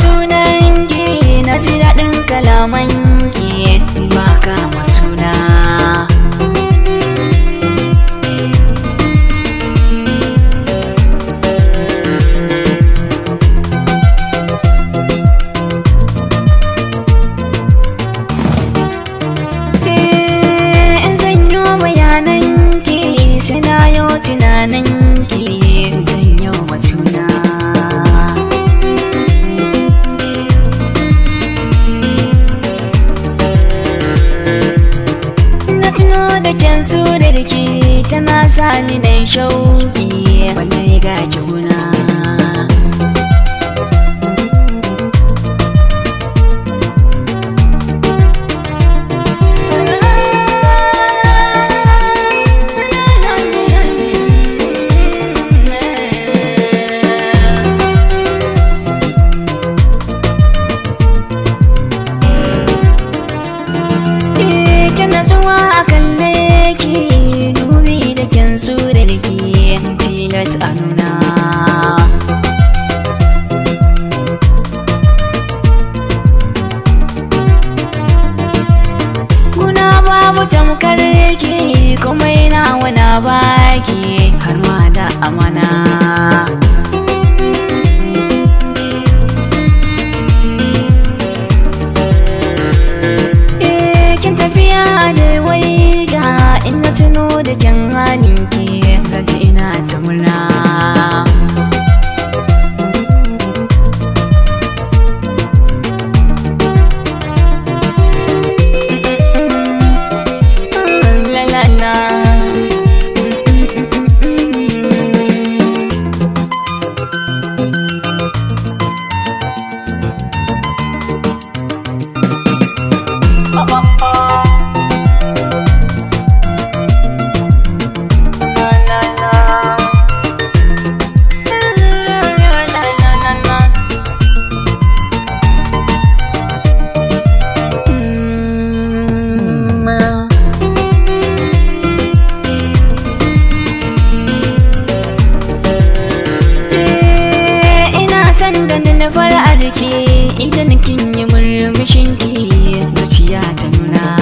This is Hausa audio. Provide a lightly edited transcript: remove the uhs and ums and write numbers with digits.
sunanki na ji daɗin kalamanki ba kama suna. Tunaninki zan yi wa juna. Na tuno da kyan surarki tana sani na shauki wallahi ga ki guna. Surarki tilas a nuna. Guna babu tamkar ki kuma ina wana baki har ma da amana. Kin tafiya da waiga ina tuno da kyan halinki saji ina ta murna. Idan kin yi murmushinki zuciya ta nuna.